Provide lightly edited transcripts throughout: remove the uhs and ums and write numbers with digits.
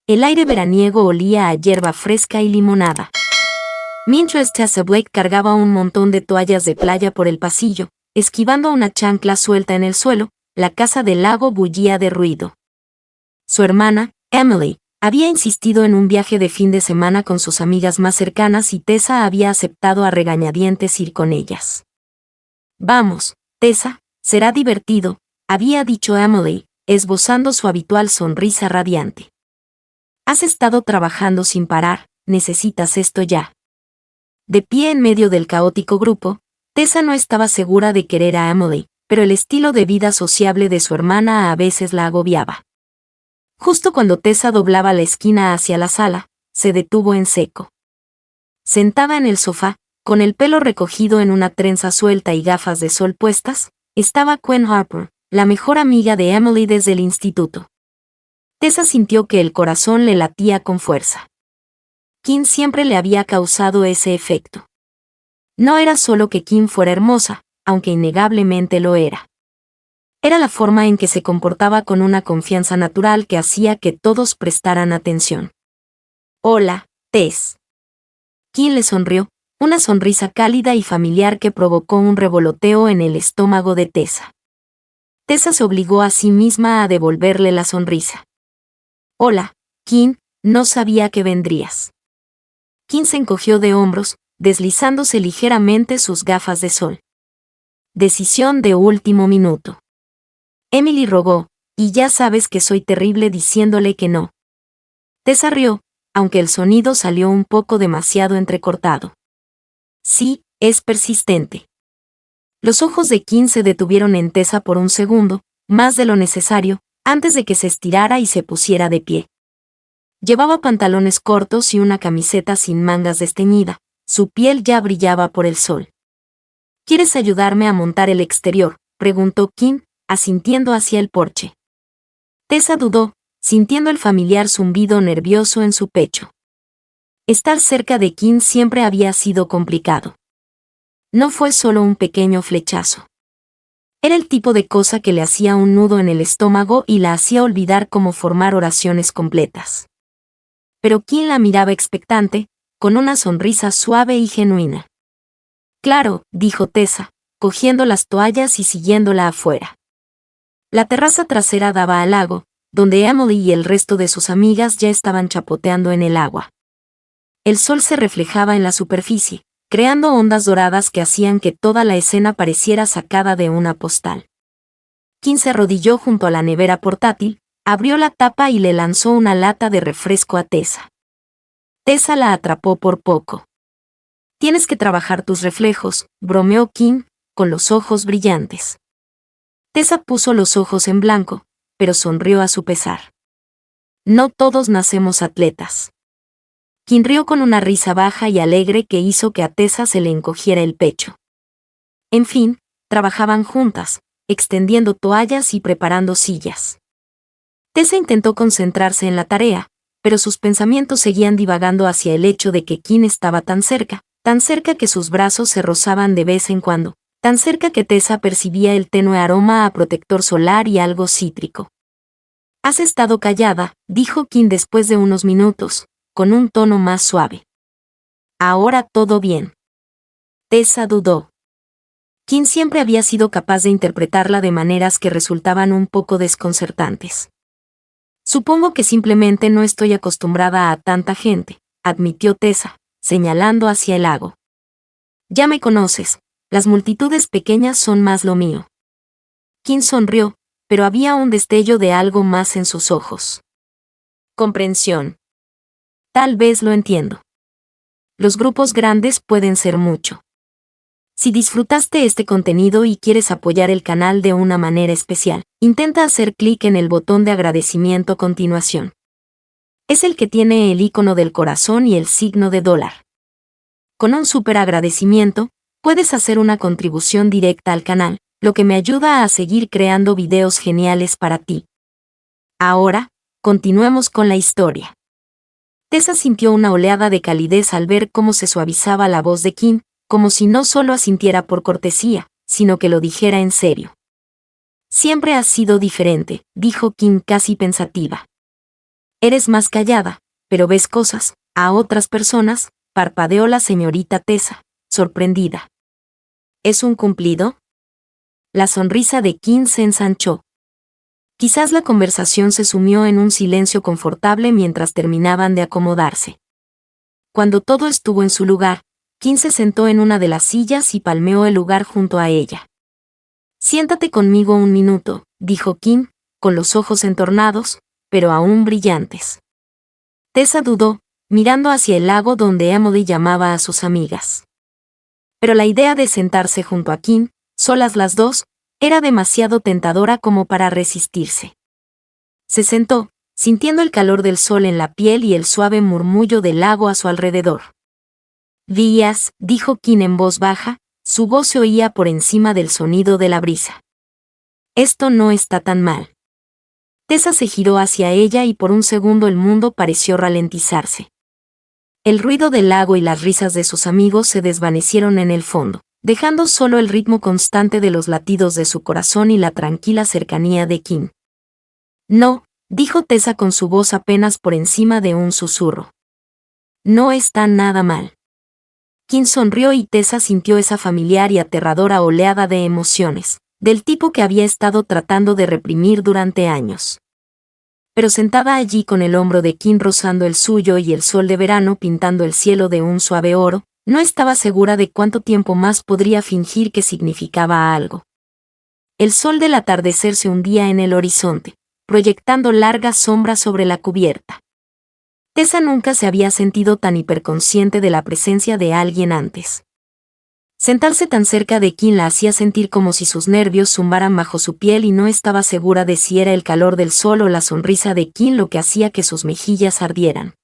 El aire veraniego olía a hierba fresca y limonada. Mientras Tessa Blake cargaba un montón de toallas de playa por el pasillo, esquivando una chancla suelta en el suelo, la casa del lago bullía de ruido. Su hermana, Emily, había insistido en un viaje de fin de semana con sus amigas más cercanas y Tessa había aceptado a regañadientes ir con ellas. «Vamos, Tessa, será divertido», había dicho Emily, esbozando su habitual sonrisa radiante. «Has estado trabajando sin parar, necesitas esto ya». De pie en medio del caótico grupo, Tessa no estaba segura de querer a Emily, pero el estilo de vida sociable de su hermana a veces la agobiaba. Justo cuando Tessa doblaba la esquina hacia la sala, se detuvo en seco. Sentada en el sofá, con el pelo recogido en una trenza suelta y gafas de sol puestas, estaba Gwen Harper, la mejor amiga de Emily desde el instituto. Tessa sintió que el corazón le latía con fuerza. Kim siempre le había causado ese efecto. No era solo que Kim fuera hermosa, aunque innegablemente lo era. Era la forma en que se comportaba con una confianza natural que hacía que todos prestaran atención. «Hola, Tess». Kim le sonrió, una sonrisa cálida y familiar que provocó un revoloteo en el estómago de Tessa. Tessa se obligó a sí misma a devolverle la sonrisa. «Hola, Kim, no sabía que vendrías». Kim se encogió de hombros, deslizándose ligeramente sus gafas de sol. Decisión de último minuto. Emily rogó, y ya sabes que soy terrible diciéndole que no. Tessa rió, aunque el sonido salió un poco demasiado entrecortado. Sí, es persistente. Los ojos de Kim se detuvieron en Tessa por un segundo, más de lo necesario, antes de que se estirara y se pusiera de pie. Llevaba pantalones cortos y una camiseta sin mangas desteñida, su piel ya brillaba por el sol. ¿Quieres ayudarme a montar el exterior?, preguntó Kim, asintiendo hacia el porche. Tessa dudó, sintiendo el familiar zumbido nervioso en su pecho. Estar cerca de Kim siempre había sido complicado. No fue solo un pequeño flechazo. Era el tipo de cosa que le hacía un nudo en el estómago y la hacía olvidar cómo formar oraciones completas. Pero Kim la miraba expectante, con una sonrisa suave y genuina. «Claro», dijo Tessa, cogiendo las toallas y siguiéndola afuera. La terraza trasera daba al lago, donde Emily y el resto de sus amigas ya estaban chapoteando en el agua. El sol se reflejaba en la superficie, creando ondas doradas que hacían que toda la escena pareciera sacada de una postal. Kim se arrodilló junto a la nevera portátil, abrió la tapa y le lanzó una lata de refresco a Tessa. Tessa la atrapó por poco. «Tienes que trabajar tus reflejos», bromeó Kim, con los ojos brillantes. Tessa puso los ojos en blanco, pero sonrió a su pesar. «No todos nacemos atletas». Kim rió con una risa baja y alegre que hizo que a Tessa se le encogiera el pecho. En fin, trabajaban juntas, extendiendo toallas y preparando sillas. Tessa intentó concentrarse en la tarea, pero sus pensamientos seguían divagando hacia el hecho de que Kim estaba tan cerca que sus brazos se rozaban de vez en cuando, tan cerca que Tessa percibía el tenue aroma a protector solar y algo cítrico. «Has estado callada», dijo Kim después de unos minutos, con un tono más suave. «Ahora todo bien». Tessa dudó. Kim siempre había sido capaz de interpretarla de maneras que resultaban un poco desconcertantes. «Supongo que simplemente no estoy acostumbrada a tanta gente», admitió Tessa, señalando hacia el lago. «Ya me conoces, las multitudes pequeñas son más lo mío». Kim sonrió, pero había un destello de algo más en sus ojos. «Comprensión. Tal vez lo entiendo. Los grupos grandes pueden ser mucho. Si disfrutaste este contenido y quieres apoyar el canal de una manera especial, intenta hacer clic en el botón de agradecimiento a continuación. Es el que tiene el icono del corazón y el signo de dólar. Con un súper agradecimiento, puedes hacer una contribución directa al canal, lo que me ayuda a seguir creando videos geniales para ti. Ahora, continuemos con la historia. Tessa sintió una oleada de calidez al ver cómo se suavizaba la voz de Kim, como si no solo asintiera por cortesía, sino que lo dijera en serio. «Siempre has sido diferente», dijo Kim casi pensativa. Eres más callada, pero ves cosas, a otras personas, parpadeó la señorita Tessa, sorprendida. ¿Es un cumplido? La sonrisa de Kim se ensanchó. Quizás la conversación se sumió en un silencio confortable mientras terminaban de acomodarse. Cuando todo estuvo en su lugar, Kim se sentó en una de las sillas y palmeó el lugar junto a ella. Siéntate conmigo un minuto, dijo Kim, con los ojos entornados, pero aún brillantes. Tessa dudó, mirando hacia el lago donde Emily llamaba a sus amigas. Pero la idea de sentarse junto a Kim, solas las dos, era demasiado tentadora como para resistirse. Se sentó, sintiendo el calor del sol en la piel y el suave murmullo del lago a su alrededor. Días, dijo Kim en voz baja, su voz se oía por encima del sonido de la brisa. Esto no está tan mal. Tessa se giró hacia ella y por un segundo el mundo pareció ralentizarse. El ruido del lago y las risas de sus amigos se desvanecieron en el fondo, dejando solo el ritmo constante de los latidos de su corazón y la tranquila cercanía de Kim. No, dijo Tessa con su voz apenas por encima de un susurro. No está nada mal. Kim sonrió y Tessa sintió esa familiar y aterradora oleada de emociones, del tipo que había estado tratando de reprimir durante años. Pero sentada allí con el hombro de Kim rozando el suyo y el sol de verano pintando el cielo de un suave oro, no estaba segura de cuánto tiempo más podría fingir que significaba algo. El sol del atardecer se hundía en el horizonte, proyectando largas sombras sobre la cubierta. Tessa nunca se había sentido tan hiperconsciente de la presencia de alguien antes. Sentarse tan cerca de Kim la hacía sentir como si sus nervios zumbaran bajo su piel y no estaba segura de si era el calor del sol o la sonrisa de Kim lo que hacía que sus mejillas ardieran.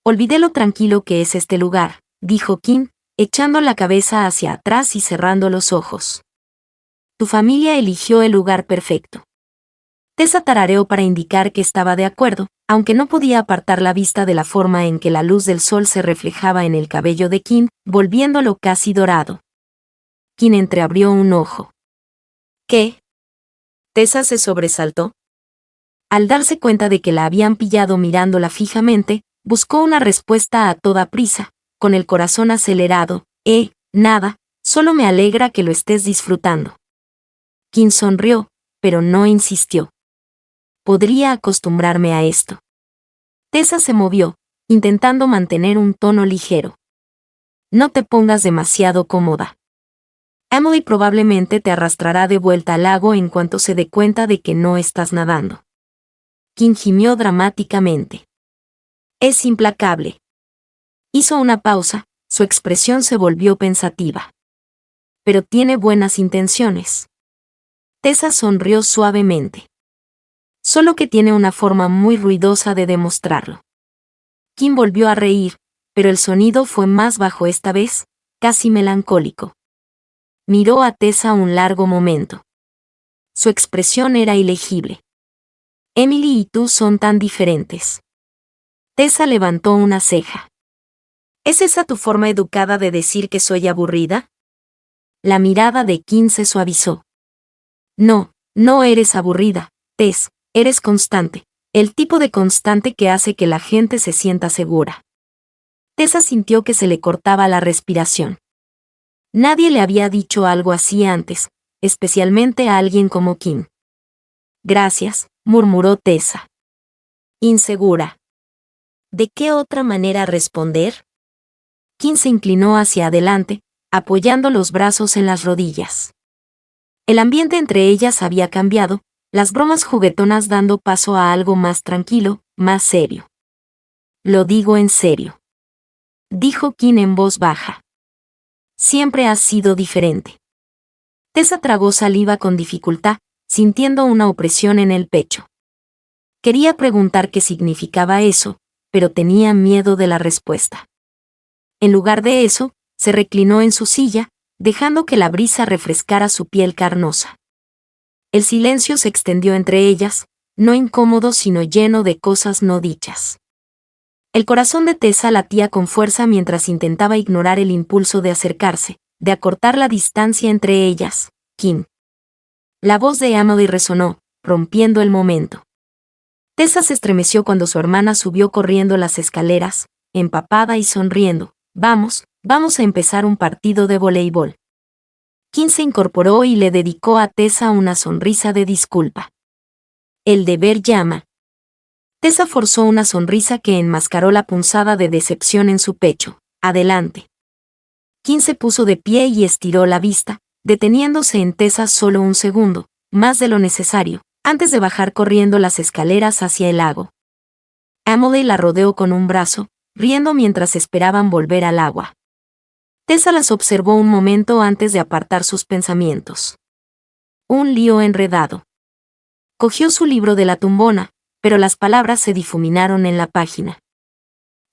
Olvidé lo tranquilo que es este lugar, dijo Kim, echando la cabeza hacia atrás y cerrando los ojos. Tu familia eligió el lugar perfecto. Tessa tarareó para indicar que estaba de acuerdo, aunque no podía apartar la vista de la forma en que la luz del sol se reflejaba en el cabello de Kim, volviéndolo casi dorado. Kim entreabrió un ojo. ¿Qué? Tessa se sobresaltó. Al darse cuenta de que la habían pillado mirándola fijamente, buscó una respuesta a toda prisa, con el corazón acelerado. Nada, solo me alegra que lo estés disfrutando. Kim sonrió, pero no insistió. Podría acostumbrarme a esto. Tessa se movió, intentando mantener un tono ligero. No te pongas demasiado cómoda. Emily probablemente te arrastrará de vuelta al lago en cuanto se dé cuenta de que no estás nadando. Kim gimió dramáticamente. Es implacable. Hizo una pausa, su expresión se volvió pensativa. Pero tiene buenas intenciones. Tessa sonrió suavemente. Solo que tiene una forma muy ruidosa de demostrarlo. Kim volvió a reír, pero el sonido fue más bajo esta vez, casi melancólico. Miró a Tessa un largo momento. Su expresión era ilegible. Emily y tú son tan diferentes. Tessa levantó una ceja. ¿Es esa tu forma educada de decir que soy aburrida? La mirada de Kim se suavizó. No, no eres aburrida, Tess. Eres constante, el tipo de constante que hace que la gente se sienta segura. Tessa sintió que se le cortaba la respiración. Nadie le había dicho algo así antes, especialmente a alguien como Kim. Gracias, murmuró Tessa. Insegura. ¿De qué otra manera responder? Kim se inclinó hacia adelante, apoyando los brazos en las rodillas. El ambiente entre ellas había cambiado, las bromas juguetonas dando paso a algo más tranquilo, más serio. Lo digo en serio. Dijo Kim en voz baja. Siempre has sido diferente. Tessa tragó saliva con dificultad, sintiendo una opresión en el pecho. Quería preguntar qué significaba eso, pero tenía miedo de la respuesta. En lugar de eso, se reclinó en su silla, dejando que la brisa refrescara su piel carnosa. El silencio se extendió entre ellas, no incómodo sino lleno de cosas no dichas. El corazón de Tessa latía con fuerza mientras intentaba ignorar el impulso de acercarse, de acortar la distancia entre ellas. Kim. La voz de Emily resonó, rompiendo el momento. Tessa se estremeció cuando su hermana subió corriendo las escaleras, empapada y sonriendo. Vamos a empezar un partido de voleibol. Kim se incorporó y le dedicó a Tessa una sonrisa de disculpa. El deber llama. Tessa forzó una sonrisa que enmascaró la punzada de decepción en su pecho. Adelante. Kim se puso de pie y estiró la vista, deteniéndose en Tessa solo un segundo, más de lo necesario, antes de bajar corriendo las escaleras hacia el lago. Emily la rodeó con un brazo, riendo mientras esperaban volver al agua. Tessa las observó un momento antes de apartar sus pensamientos. Un lío enredado. Cogió su libro de la tumbona, pero las palabras se difuminaron en la página.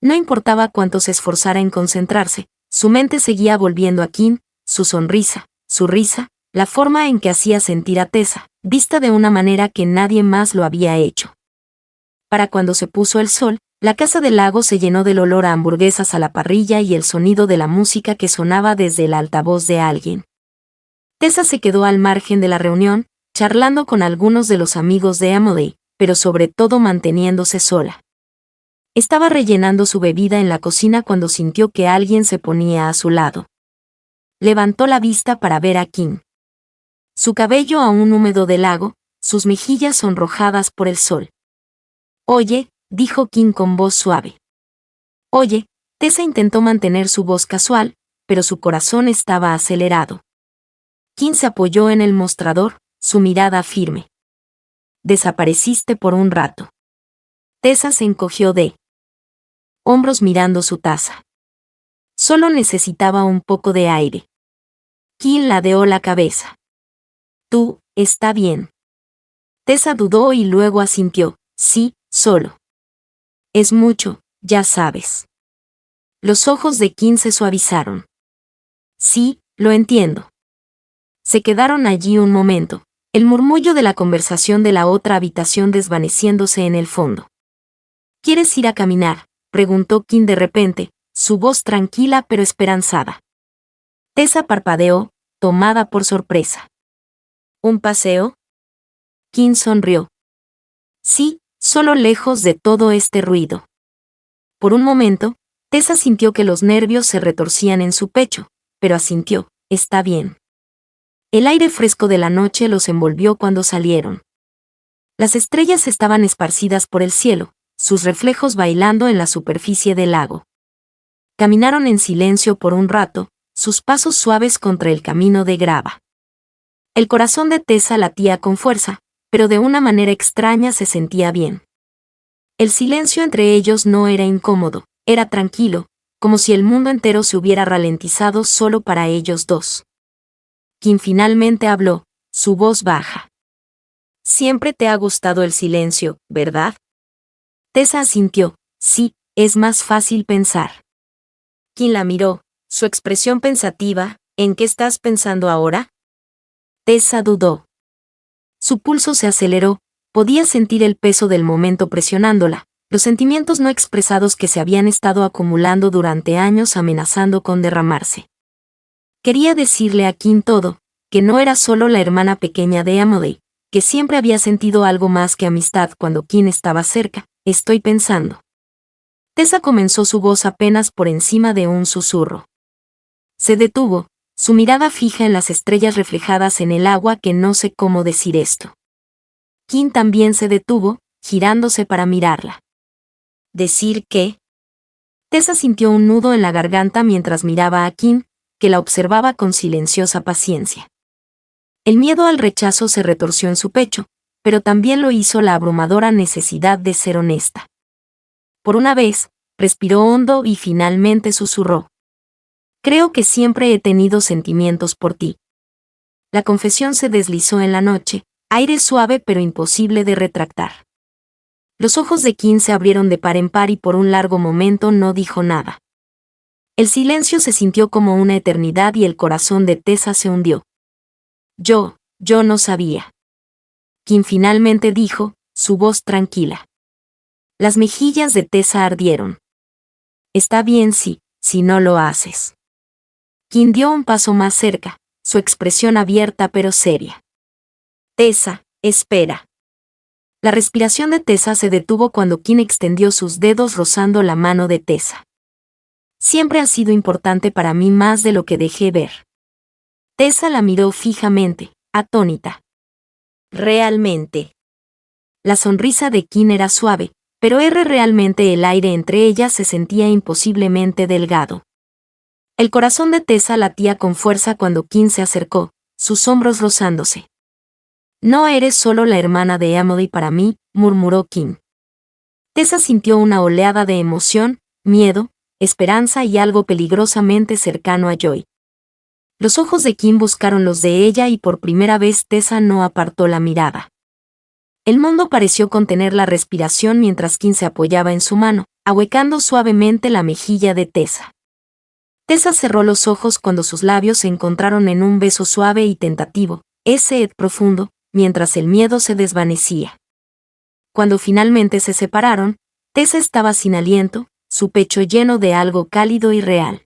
No importaba cuánto se esforzara en concentrarse, su mente seguía volviendo a Kim, su sonrisa, su risa, la forma en que hacía sentir a Tessa, vista de una manera que nadie más lo había hecho. Para cuando se puso el sol, la casa del lago se llenó del olor a hamburguesas a la parrilla y el sonido de la música que sonaba desde el altavoz de alguien. Tessa se quedó al margen de la reunión, charlando con algunos de los amigos de Emily, pero sobre todo manteniéndose sola. Estaba rellenando su bebida en la cocina cuando sintió que alguien se ponía a su lado. Levantó la vista para ver a Kim. Su cabello aún húmedo del lago, sus mejillas sonrojadas por el sol. Oye, dijo Kim con voz suave. Oye, Tessa intentó mantener su voz casual, pero su corazón estaba acelerado. Kim se apoyó en el mostrador, su mirada firme. Desapareciste por un rato. Tessa se encogió de hombros mirando su taza. Solo necesitaba un poco de aire. Kim ladeó la cabeza. Tú, está bien. Tessa dudó y luego asintió. Sí, solo. Es mucho, ya sabes. Los ojos de Kim se suavizaron. Sí, lo entiendo. Se quedaron allí un momento, el murmullo de la conversación de la otra habitación desvaneciéndose en el fondo. ¿Quieres ir a caminar?, preguntó Kim de repente, su voz tranquila pero esperanzada. Tessa parpadeó, tomada por sorpresa. ¿Un paseo? Kim sonrió. Sí, solo lejos de todo este ruido. Por un momento, Tessa sintió que los nervios se retorcían en su pecho, pero asintió. Está bien. El aire fresco de la noche los envolvió cuando salieron. Las estrellas estaban esparcidas por el cielo, sus reflejos bailando en la superficie del lago. Caminaron en silencio por un rato, sus pasos suaves contra el camino de grava. El corazón de Tessa latía con fuerza, pero de una manera extraña se sentía bien. El silencio entre ellos no era incómodo, era tranquilo, como si el mundo entero se hubiera ralentizado solo para ellos dos. Kim finalmente habló, su voz baja. Siempre te ha gustado el silencio, ¿verdad? Tessa asintió. Sí, es más fácil pensar. Kim la miró, su expresión pensativa. ¿En qué estás pensando ahora? Tessa dudó. Su pulso se aceleró, podía sentir el peso del momento presionándola, los sentimientos no expresados que se habían estado acumulando durante años amenazando con derramarse. Quería decirle a Kim todo, que no era solo la hermana pequeña de Emily, que siempre había sentido algo más que amistad cuando Kim estaba cerca. Estoy pensando. Tessa comenzó su voz apenas por encima de un susurro. Se detuvo, su mirada fija en las estrellas reflejadas en el agua que no sé cómo decir esto. Kim también se detuvo, girándose para mirarla. ¿Decir qué? Tessa sintió un nudo en la garganta mientras miraba a Kim, que la observaba con silenciosa paciencia. El miedo al rechazo se retorció en su pecho, pero también lo hizo la abrumadora necesidad de ser honesta. Por una vez, respiró hondo y finalmente susurró. Creo que siempre he tenido sentimientos por ti. La confesión se deslizó en la noche, aire suave pero imposible de retractar. Los ojos de Kim se abrieron de par en par y por un largo momento no dijo nada. El silencio se sintió como una eternidad y el corazón de Tessa se hundió. Yo no sabía. Kim finalmente dijo, su voz tranquila. Las mejillas de Tessa ardieron. Está bien si no lo haces. Kim dio un paso más cerca, su expresión abierta pero seria. Tessa, espera. La respiración de Tessa se detuvo cuando Kim extendió sus dedos rozando la mano de Tessa. Siempre ha sido importante para mí más de lo que dejé ver. Tessa la miró fijamente, atónita. Realmente. La sonrisa de Kim era suave, pero realmente el aire entre ellas se sentía imposiblemente delgado. El corazón de Tessa latía con fuerza cuando Kim se acercó, sus hombros rozándose. No eres solo la hermana de Emily para mí, murmuró Kim. Tessa sintió una oleada de emoción, miedo, esperanza y algo peligrosamente cercano a Joy. Los ojos de Kim buscaron los de ella y por primera vez Tessa no apartó la mirada. El mundo pareció contener la respiración mientras Kim se apoyaba en su mano, ahuecando suavemente la mejilla de Tessa. Tessa cerró los ojos cuando sus labios se encontraron en un beso suave y tentativo, profundo, mientras el miedo se desvanecía. Cuando finalmente se separaron, Tessa estaba sin aliento, su pecho lleno de algo cálido y real.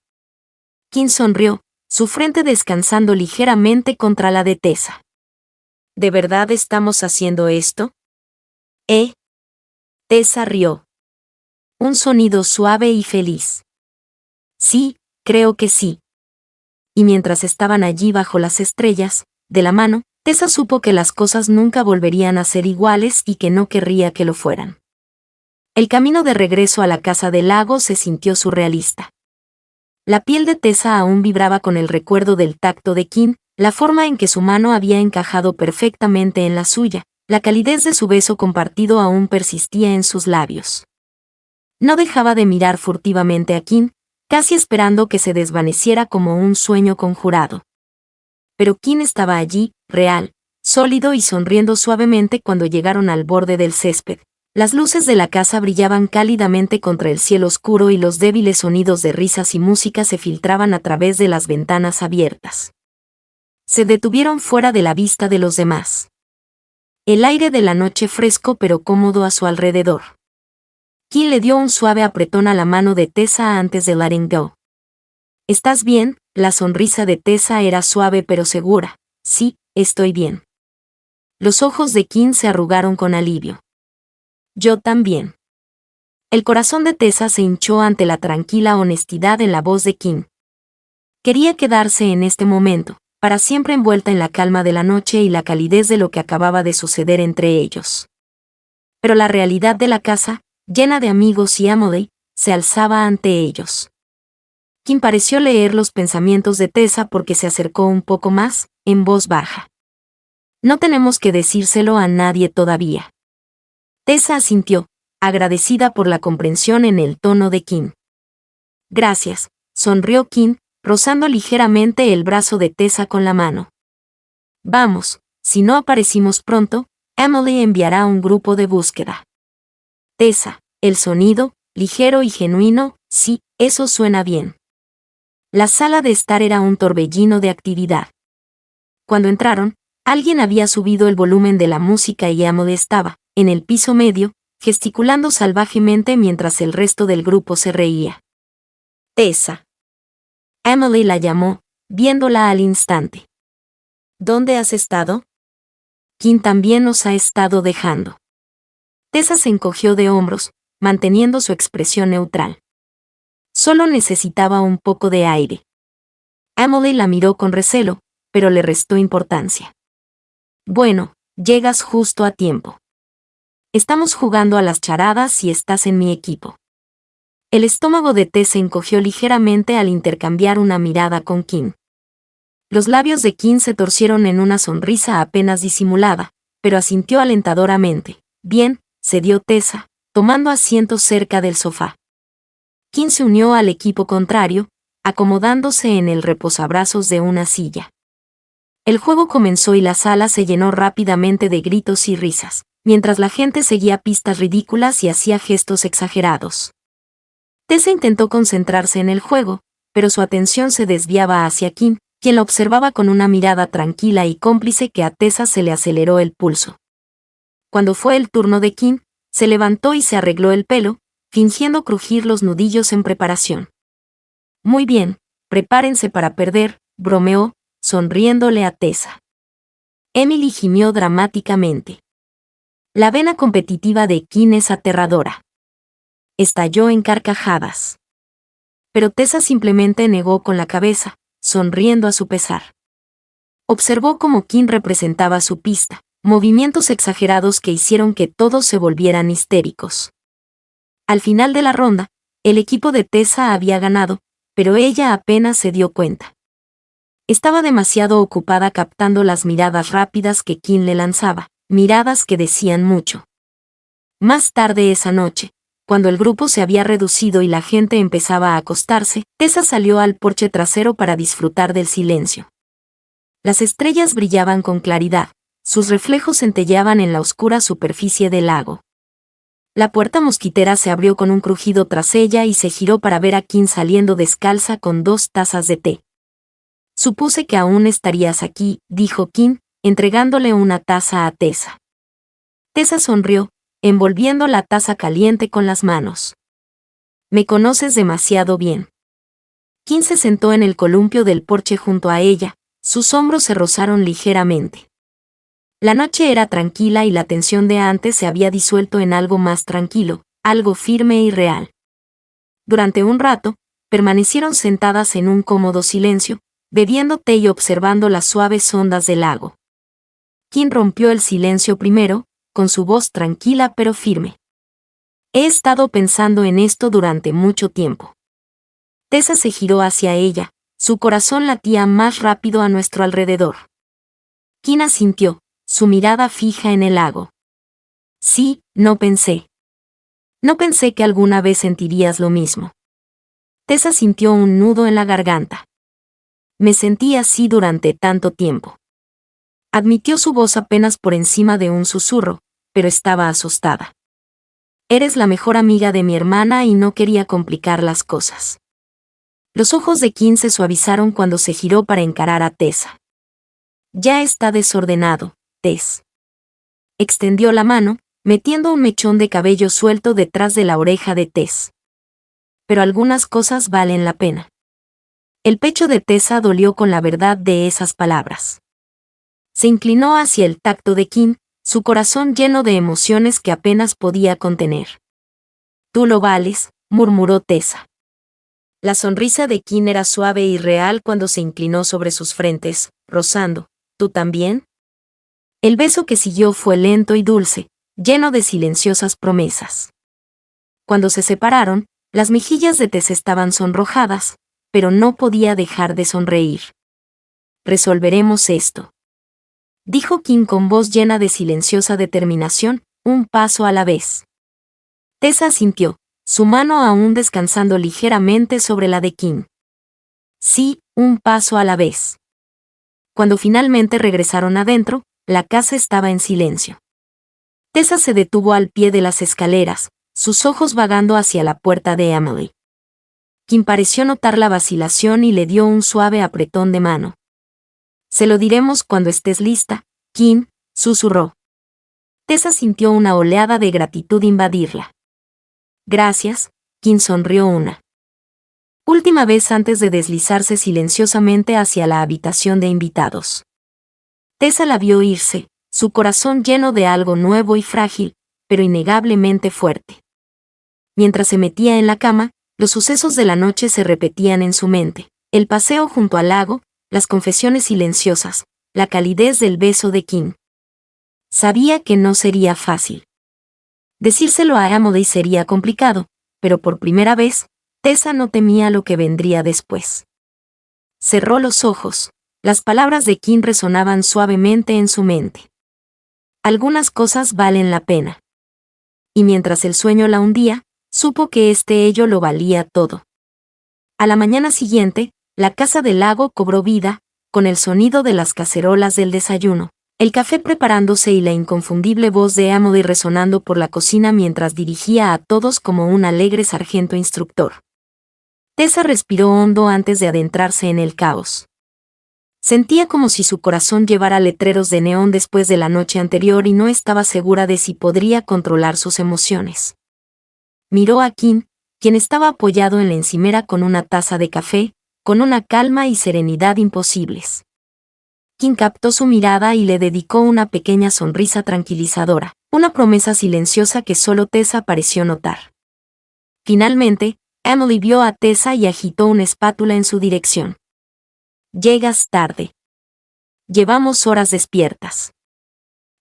Kim sonrió, su frente descansando ligeramente contra la de Tessa. ¿De verdad estamos haciendo esto? Tessa rió. Un sonido suave y feliz. Sí, creo que sí. Y mientras estaban allí bajo las estrellas, de la mano, Tessa supo que las cosas nunca volverían a ser iguales y que no querría que lo fueran. El camino de regreso a la casa del lago se sintió surrealista. La piel de Tessa aún vibraba con el recuerdo del tacto de Kim, la forma en que su mano había encajado perfectamente en la suya, la calidez de su beso compartido aún persistía en sus labios. No dejaba de mirar furtivamente a Kim, casi esperando que se desvaneciera como un sueño conjurado. Pero Kim estaba allí, real, sólido y sonriendo suavemente cuando llegaron al borde del césped. Las luces de la casa brillaban cálidamente contra el cielo oscuro y los débiles sonidos de risas y música se filtraban a través de las ventanas abiertas. Se detuvieron fuera de la vista de los demás. El aire de la noche fresco pero cómodo a su alrededor. Kim le dio un suave apretón a la mano de Tessa antes de letting go. ¿Estás bien? La sonrisa de Tessa era suave pero segura. Sí, estoy bien. Los ojos de Kim se arrugaron con alivio. Yo también. El corazón de Tessa se hinchó ante la tranquila honestidad en la voz de Kim. Quería quedarse en este momento, para siempre envuelta en la calma de la noche y la calidez de lo que acababa de suceder entre ellos. Pero la realidad de la casa, llena de amigos y Emily, se alzaba ante ellos. Kim pareció leer los pensamientos de Tessa porque se acercó un poco más, en voz baja. No tenemos que decírselo a nadie todavía. Tessa asintió, agradecida por la comprensión en el tono de Kim. Gracias, sonrió Kim, rozando ligeramente el brazo de Tessa con la mano. Vamos, si no aparecimos pronto, Emily enviará un grupo de búsqueda. Tessa, el sonido, ligero y genuino, sí, eso suena bien. La sala de estar era un torbellino de actividad. Cuando entraron, alguien había subido el volumen de la música y Emily estaba, en el piso medio, gesticulando salvajemente mientras el resto del grupo se reía. Tessa. Emily la llamó, viéndola al instante. ¿Dónde has estado? Kim también nos ha estado dejando. Tessa se encogió de hombros, manteniendo su expresión neutral. Solo necesitaba un poco de aire. Emily la miró con recelo, pero le restó importancia. Bueno, llegas justo a tiempo. Estamos jugando a las charadas y estás en mi equipo. El estómago de Tessa se encogió ligeramente al intercambiar una mirada con Kim. Los labios de Kim se torcieron en una sonrisa apenas disimulada, pero asintió alentadoramente. Bien, cedió Tessa, tomando asiento cerca del sofá. Kim se unió al equipo contrario, acomodándose en el reposabrazos de una silla. El juego comenzó y la sala se llenó rápidamente de gritos y risas, mientras la gente seguía pistas ridículas y hacía gestos exagerados. Tessa intentó concentrarse en el juego, pero su atención se desviaba hacia Kim, quien la observaba con una mirada tranquila y cómplice que a Tessa se le aceleró el pulso. Cuando fue el turno de Kim, se levantó y se arregló el pelo, fingiendo crujir los nudillos en preparación. Muy bien, prepárense para perder, bromeó, sonriéndole a Tessa. Emily gimió dramáticamente. La vena competitiva de Kim es aterradora. Estalló en carcajadas. Pero Tessa simplemente negó con la cabeza, sonriendo a su pesar. Observó cómo Kim representaba su pista, movimientos exagerados que hicieron que todos se volvieran histéricos. Al final de la ronda, el equipo de Tessa había ganado, pero ella apenas se dio cuenta. Estaba demasiado ocupada captando las miradas rápidas que Kim le lanzaba, miradas que decían mucho. Más tarde esa noche, cuando el grupo se había reducido y la gente empezaba a acostarse, Tessa salió al porche trasero para disfrutar del silencio. Las estrellas brillaban con claridad, sus reflejos centelleaban en la oscura superficie del lago. La puerta mosquitera se abrió con un crujido tras ella y se giró para ver a Kim saliendo descalza con 2 tazas de té. Supuse que aún estarías aquí, dijo Kim, entregándole una taza a Tessa. Tessa sonrió, envolviendo la taza caliente con las manos. Me conoces demasiado bien. Kim se sentó en el columpio del porche junto a ella, sus hombros se rozaron ligeramente. La noche era tranquila y la tensión de antes se había disuelto en algo más tranquilo, algo firme y real. Durante un rato, permanecieron sentadas en un cómodo silencio, bebiendo té y observando las suaves ondas del lago. Kim rompió el silencio primero, con su voz tranquila pero firme. He estado pensando en esto durante mucho tiempo. Tessa se giró hacia ella, su corazón latía más rápido a nuestro alrededor. Kim asintió, su mirada fija en el lago. Sí, no pensé. No pensé que alguna vez sentirías lo mismo. Tessa sintió un nudo en la garganta. Me sentí así durante tanto tiempo. Admitió su voz apenas por encima de un susurro, pero estaba asustada. Eres la mejor amiga de mi hermana y no quería complicar las cosas. Los ojos de Kim se suavizaron cuando se giró para encarar a Tessa. Ya está desordenado, Tess. Extendió la mano, metiendo un mechón de cabello suelto detrás de la oreja de Tess. Pero algunas cosas valen la pena. El pecho de Tessa dolió con la verdad de esas palabras. Se inclinó hacia el tacto de Kim, su corazón lleno de emociones que apenas podía contener. Tú lo vales, murmuró Tessa. La sonrisa de Kim era suave y real cuando se inclinó sobre sus frentes, rozando. ¿Tú también? El beso que siguió fue lento y dulce, lleno de silenciosas promesas. Cuando se separaron, las mejillas de Tessa estaban sonrojadas, pero no podía dejar de sonreír. Resolveremos esto, dijo Kim con voz llena de silenciosa determinación, un paso a la vez. Tessa asintió, su mano aún descansando ligeramente sobre la de Kim. Sí, un paso a la vez. Cuando finalmente regresaron adentro, la casa estaba en silencio. Tessa se detuvo al pie de las escaleras, sus ojos vagando hacia la puerta de Emily. Kim pareció notar la vacilación y le dio un suave apretón de mano. Se lo diremos cuando estés lista, Kim, susurró. Tessa sintió una oleada de gratitud invadirla. Gracias, Kim sonrió una última vez antes de deslizarse silenciosamente hacia la habitación de invitados. Tessa la vio irse, su corazón lleno de algo nuevo y frágil, pero innegablemente fuerte. Mientras se metía en la cama, los sucesos de la noche se repetían en su mente, el paseo junto al lago, las confesiones silenciosas, la calidez del beso de Kim. Sabía que no sería fácil. Decírselo a Emily sería complicado, pero por primera vez, Tessa no temía lo que vendría después. Cerró los ojos, las palabras de Kim resonaban suavemente en su mente. Algunas cosas valen la pena. Y mientras el sueño la hundía, supo que ello lo valía todo. A la mañana siguiente, la casa del lago cobró vida, con el sonido de las cacerolas del desayuno, el café preparándose y la inconfundible voz de Emily resonando por la cocina mientras dirigía a todos como un alegre sargento instructor. Tessa respiró hondo antes de adentrarse en el caos. Sentía como si su corazón llevara letreros de neón después de la noche anterior y no estaba segura de si podría controlar sus emociones. Miró a Kim, quien estaba apoyado en la encimera con una taza de café, con una calma y serenidad imposibles. Kim captó su mirada y le dedicó una pequeña sonrisa tranquilizadora, Una promesa silenciosa que solo Tessa pareció notar. Finalmente, Emily vio a Tessa y agitó una espátula en su dirección. Llegas tarde. Llevamos horas despiertas.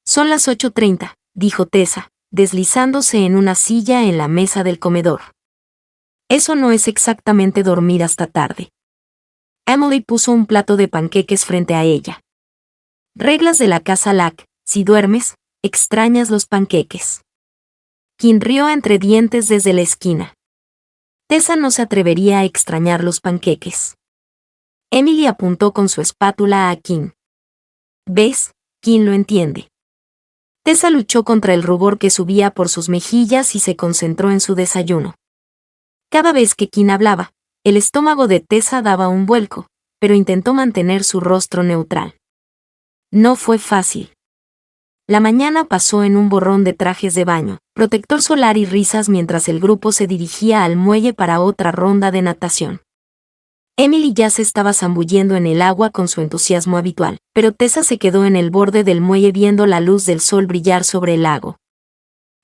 Son las 8:30, dijo Tessa, deslizándose en una silla en la mesa del comedor. Eso no es exactamente dormir hasta tarde. Emily puso un plato de panqueques frente a ella. Reglas de la casa Lack: si duermes, extrañas los panqueques. Kim rió entre dientes desde la esquina. Tessa no se atrevería a extrañar los panqueques. Emily apuntó con su espátula a Kim. ¿Ves? Kim lo entiende. Tessa luchó contra el rubor que subía por sus mejillas y se concentró en su desayuno. Cada vez que Kim hablaba, el estómago de Tessa daba un vuelco, pero intentó mantener su rostro neutral. No fue fácil. La mañana pasó en un borrón de trajes de baño, protector solar y risas mientras el grupo se dirigía al muelle para otra ronda de natación. Emily ya se estaba zambullendo en el agua con su entusiasmo habitual, pero Tessa se quedó en el borde del muelle viendo la luz del sol brillar sobre el lago.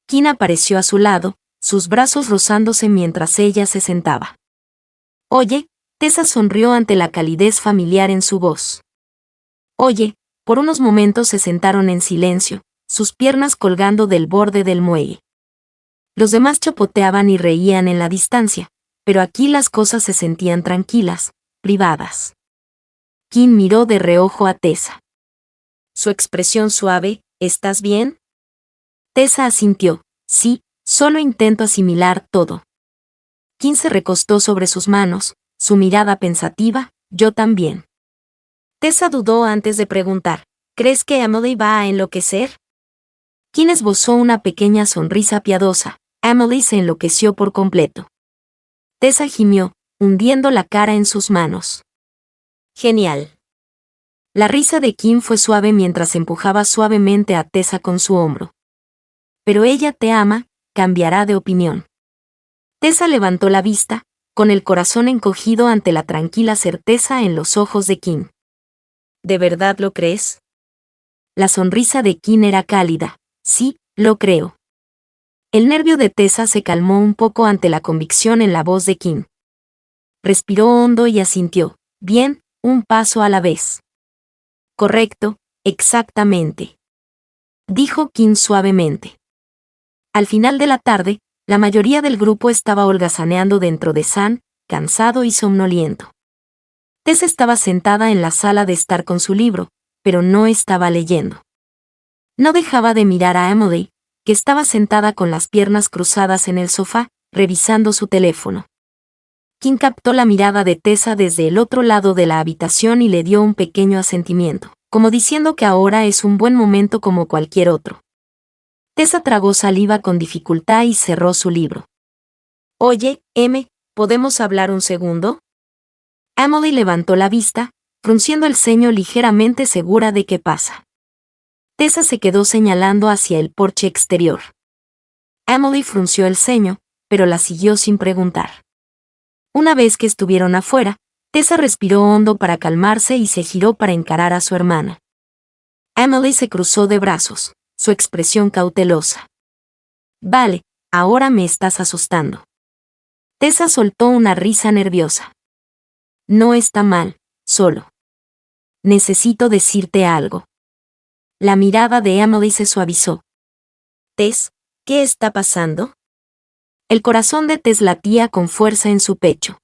Kim apareció a su lado, sus brazos rozándose mientras ella se sentaba. Oye, Tessa sonrió ante la calidez familiar en su voz. Oye. Por unos momentos se sentaron en silencio, sus piernas colgando del borde del muelle. Los demás chapoteaban y reían en la distancia, pero aquí las cosas se sentían tranquilas, privadas. Kim miró de reojo a Tessa. Su expresión suave, ¿estás bien? Tessa asintió, sí, solo intento asimilar todo. Kim se recostó sobre sus manos, su mirada pensativa, yo también. Tessa dudó antes de preguntar, ¿crees que Emily va a enloquecer? Kim esbozó una pequeña sonrisa piadosa. Emily se enloqueció por completo. Tessa gimió, hundiendo la cara en sus manos. Genial. La risa de Kim fue suave mientras empujaba suavemente a Tessa con su hombro. Pero ella te ama, cambiará de opinión. Tessa levantó la vista, con el corazón encogido ante la tranquila certeza en los ojos de Kim. ¿De verdad lo crees? La sonrisa de Kim era cálida. Sí, lo creo. El nervio de Tessa se calmó un poco ante la convicción en la voz de Kim. Respiró hondo y asintió. Bien, un paso a la vez. Correcto, exactamente. Dijo Kim suavemente. Al final de la tarde, la mayoría del grupo estaba holgazaneando dentro de San, cansado y somnoliento. Tessa estaba sentada en la sala de estar con su libro, pero no estaba leyendo. No dejaba de mirar a Emily, que estaba sentada con las piernas cruzadas en el sofá, revisando su teléfono. Kim captó la mirada de Tessa desde el otro lado de la habitación y le dio un pequeño asentimiento, como diciendo que ahora es un buen momento como cualquier otro. Tessa tragó saliva con dificultad y cerró su libro. Oye, ¿podemos hablar un segundo? Emily levantó la vista, frunciendo el ceño ligeramente segura de qué pasa. Tessa se quedó señalando hacia el porche exterior. Emily frunció el ceño, pero la siguió sin preguntar. Una vez que estuvieron afuera, Tessa respiró hondo para calmarse y se giró para encarar a su hermana. Emily se cruzó de brazos, su expresión cautelosa. Vale, ahora me estás asustando. Tessa soltó una risa nerviosa. No está mal, solo. Necesito decirte algo. La mirada de Emily se suavizó. Tess, ¿qué está pasando? El corazón de Tess latía con fuerza en su pecho.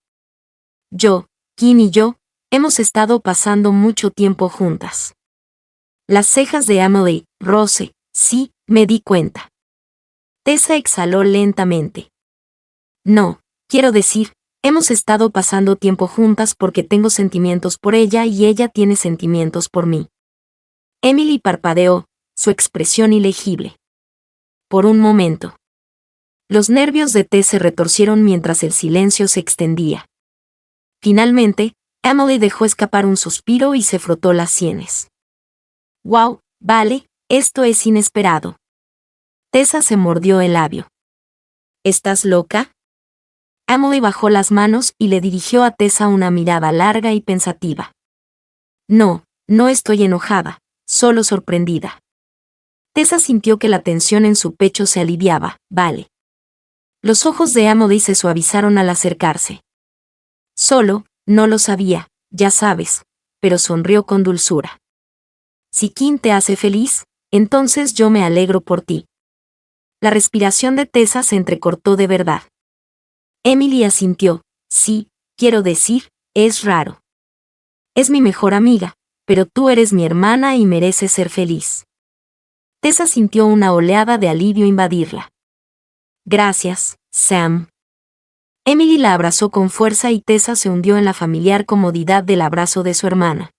Kim y yo, hemos estado pasando mucho tiempo juntas. Las cejas de Emily, Rose, sí, me di cuenta. Tessa exhaló lentamente. No, quiero decir, hemos estado pasando tiempo juntas porque tengo sentimientos por ella y ella tiene sentimientos por mí. Emily parpadeó, su expresión ilegible. Por un momento. Los nervios de Tess se retorcieron mientras el silencio se extendía. Finalmente, Emily dejó escapar un suspiro y se frotó las sienes. Wow, vale, esto es inesperado. Tessa se mordió el labio. ¿Estás loca? Emily bajó las manos y le dirigió a Tessa una mirada larga y pensativa. No, no estoy enojada, solo sorprendida. Tessa sintió que la tensión en su pecho se aliviaba. Vale. Los ojos de Emily se suavizaron al acercarse. Solo, no lo sabía, ya sabes, pero sonrió con dulzura. Si Kim te hace feliz, entonces yo me alegro por ti. La respiración de Tessa se entrecortó de verdad. Emily asintió. Sí, quiero decir, es raro. Es mi mejor amiga, pero tú eres mi hermana y mereces ser feliz. Tessa sintió una oleada de alivio invadirla. Gracias, Sam. Emily la abrazó con fuerza y Tessa se hundió en la familiar comodidad del abrazo de su hermana.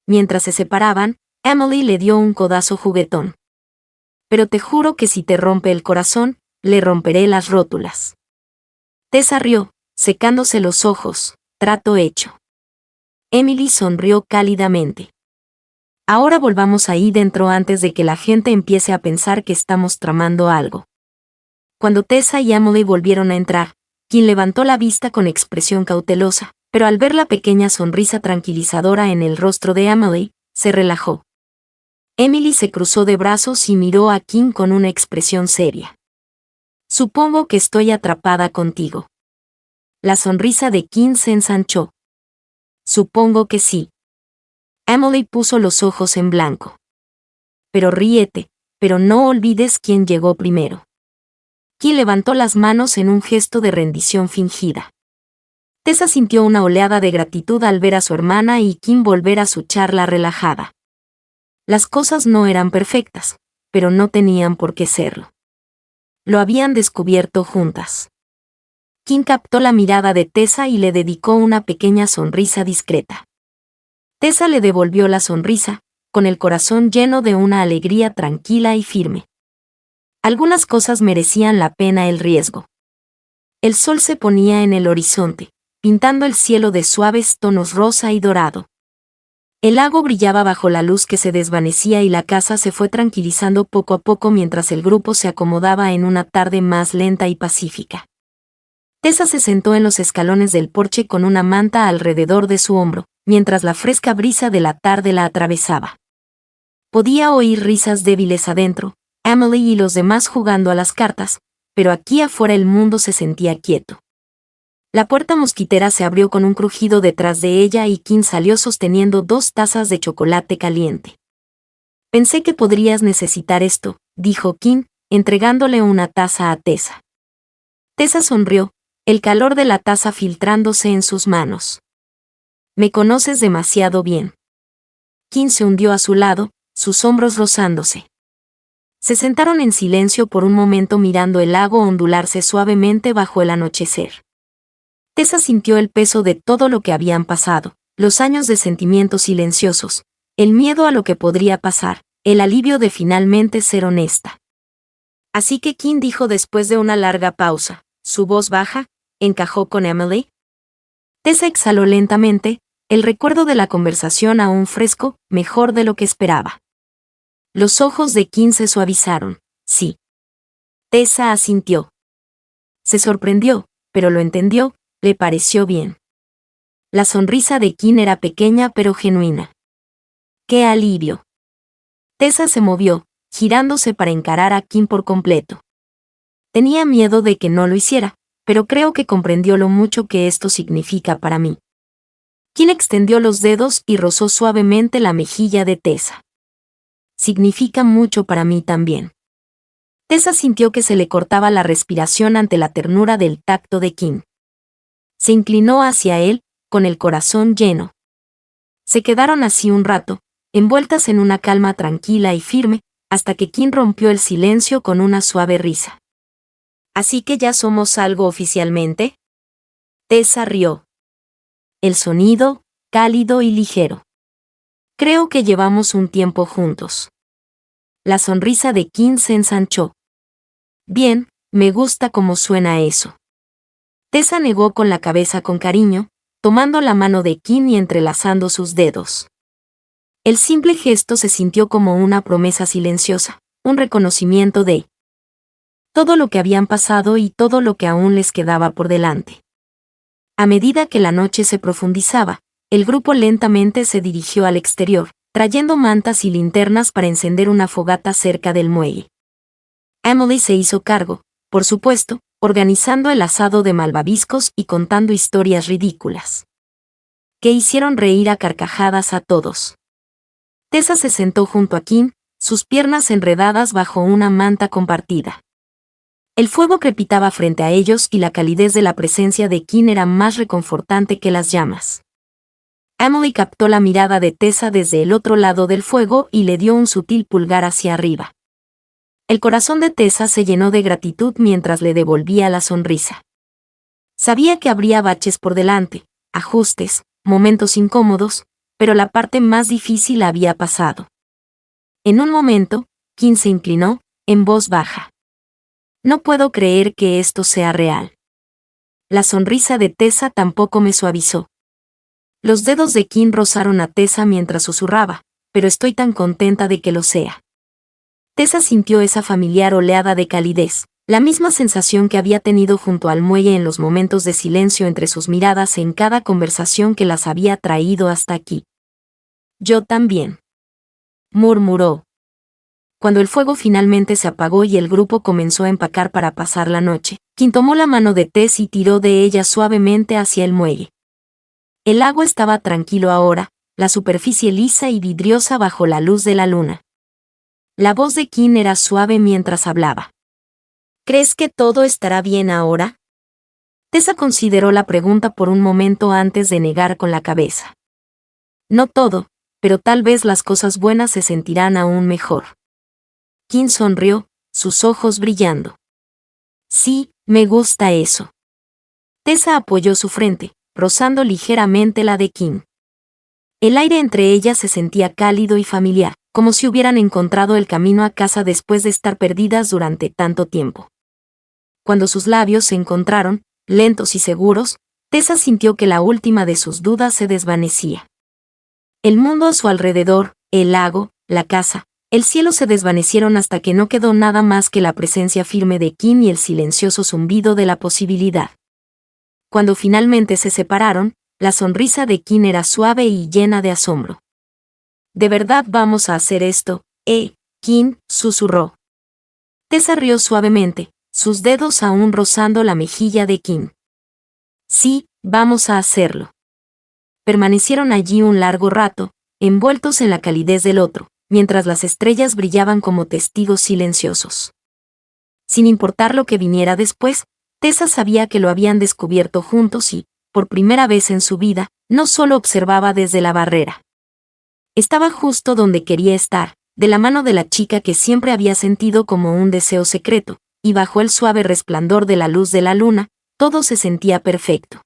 Mientras se separaban, Emily le dio un codazo juguetón. Pero te juro que si te rompe el corazón, le romperé las rótulas. Tessa rió, secándose los ojos. Trato hecho. Emily sonrió cálidamente. Ahora volvamos ahí dentro antes de que la gente empiece a pensar que estamos tramando algo. Cuando Tessa y Emily volvieron a entrar, Kim levantó la vista con expresión cautelosa, pero al ver la pequeña sonrisa tranquilizadora en el rostro de Emily, se relajó. Emily se cruzó de brazos y miró a Kim con una expresión seria. Supongo que estoy atrapada contigo. La sonrisa de Kim se ensanchó. Supongo que sí. Emily puso los ojos en blanco. Pero ríete, pero no olvides quién llegó primero. Kim levantó las manos en un gesto de rendición fingida. Tessa sintió una oleada de gratitud al ver a su hermana y Kim volver a su charla relajada. Las cosas no eran perfectas, pero no tenían por qué serlo. Lo habían descubierto juntas. Kim captó la mirada de Tessa y le dedicó una pequeña sonrisa discreta. Tessa le devolvió la sonrisa, con el corazón lleno de una alegría tranquila y firme. Algunas cosas merecían la pena el riesgo. El sol se ponía en el horizonte, pintando el cielo de suaves tonos rosa y dorado. El lago brillaba bajo la luz que se desvanecía y la casa se fue tranquilizando poco a poco mientras el grupo se acomodaba en una tarde más lenta y pacífica. Tessa se sentó en los escalones del porche con una manta alrededor de su hombro, mientras la fresca brisa de la tarde la atravesaba. Podía oír risas débiles adentro, Emily y los demás jugando a las cartas, pero aquí afuera el mundo se sentía quieto. La puerta mosquitera se abrió con un crujido detrás de ella y Kim salió sosteniendo 2 tazas de chocolate caliente. Pensé que podrías necesitar esto, dijo Kim, entregándole una taza a Tessa. Tessa sonrió, el calor de la taza filtrándose en sus manos. Me conoces demasiado bien. Kim se hundió a su lado, sus hombros rozándose. Se sentaron en silencio por un momento mirando el lago ondularse suavemente bajo el anochecer. Tessa sintió el peso de todo lo que habían pasado, los años de sentimientos silenciosos, el miedo a lo que podría pasar, el alivio de finalmente ser honesta. Así que Kim dijo después de una larga pausa, su voz baja, ¿encajó con Emily? Tessa exhaló lentamente, el recuerdo de la conversación aún fresco, mejor de lo que esperaba. Los ojos de Kim se suavizaron. Sí. Tessa asintió. Se sorprendió, pero lo entendió, le pareció bien. La sonrisa de Kim era pequeña pero genuina. ¡Qué alivio! Tessa se movió, girándose para encarar a Kim por completo. Tenía miedo de que no lo hiciera, pero creo que comprendió lo mucho que esto significa para mí. Kim extendió los dedos y rozó suavemente la mejilla de Tessa. Significa mucho para mí también. Tessa sintió que se le cortaba la respiración ante la ternura del tacto de Kim. Se inclinó hacia él, con el corazón lleno. Se quedaron así un rato, envueltas en una calma tranquila y firme, hasta que Kim rompió el silencio con una suave risa. ¿Así que ya somos algo oficialmente? Tessa rió. El sonido, cálido y ligero. Creo que llevamos un tiempo juntos. La sonrisa de Kim se ensanchó. Bien, me gusta cómo suena eso. Tessa negó con la cabeza con cariño, tomando la mano de Kim y entrelazando sus dedos. El simple gesto se sintió como una promesa silenciosa, un reconocimiento de todo lo que habían pasado y todo lo que aún les quedaba por delante. A medida que la noche se profundizaba, el grupo lentamente se dirigió al exterior, trayendo mantas y linternas para encender una fogata cerca del muelle. Emily se hizo cargo, por supuesto, organizando el asado de malvaviscos y contando historias ridículas que hicieron reír a carcajadas a todos. Tessa se sentó junto a Kim, sus piernas enredadas bajo una manta compartida. El fuego crepitaba frente a ellos y la calidez de la presencia de Kim era más reconfortante que las llamas. Emily captó la mirada de Tessa desde el otro lado del fuego y le dio un sutil pulgar hacia arriba. El corazón de Tessa se llenó de gratitud mientras le devolvía la sonrisa. Sabía que habría baches por delante, ajustes, momentos incómodos, pero la parte más difícil había pasado. En un momento, Kim se inclinó, en voz baja. No puedo creer que esto sea real. La sonrisa de Tessa tampoco me suavizó. Los dedos de Kim rozaron a Tessa mientras susurraba, pero estoy tan contenta de que lo sea. Tessa sintió esa familiar oleada de calidez, la misma sensación que había tenido junto al muelle en los momentos de silencio entre sus miradas en cada conversación que las había traído hasta aquí. Yo también, murmuró. Cuando el fuego finalmente se apagó y el grupo comenzó a empacar para pasar la noche, Kim tomó la mano de Tess y tiró de ella suavemente hacia el muelle. El agua estaba tranquilo ahora, la superficie lisa y vidriosa bajo la luz de la luna. La voz de Kim era suave mientras hablaba. ¿Crees que todo estará bien ahora? Tessa consideró la pregunta por un momento antes de negar con la cabeza. No todo, pero tal vez las cosas buenas se sentirán aún mejor. Kim sonrió, sus ojos brillando. Sí, me gusta eso. Tessa apoyó su frente, rozando ligeramente la de Kim. El aire entre ellas se sentía cálido y familiar, como si hubieran encontrado el camino a casa después de estar perdidas durante tanto tiempo. Cuando sus labios se encontraron, lentos y seguros, Tessa sintió que la última de sus dudas se desvanecía. El mundo a su alrededor, el lago, la casa, el cielo se desvanecieron hasta que no quedó nada más que la presencia firme de Kim y el silencioso zumbido de la posibilidad. Cuando finalmente se separaron, la sonrisa de Kim era suave y llena de asombro. ¿De verdad vamos a hacer esto, Kim? Susurró. Tessa rió suavemente, sus dedos aún rozando la mejilla de Kim. Sí, vamos a hacerlo. Permanecieron allí un largo rato, envueltos en la calidez del otro, mientras las estrellas brillaban como testigos silenciosos. Sin importar lo que viniera después, Tessa sabía que lo habían descubierto juntos y, por primera vez en su vida, no solo observaba desde la barrera. Estaba justo donde quería estar, de la mano de la chica que siempre había sentido como un deseo secreto, y bajo el suave resplandor de la luz de la luna, todo se sentía perfecto.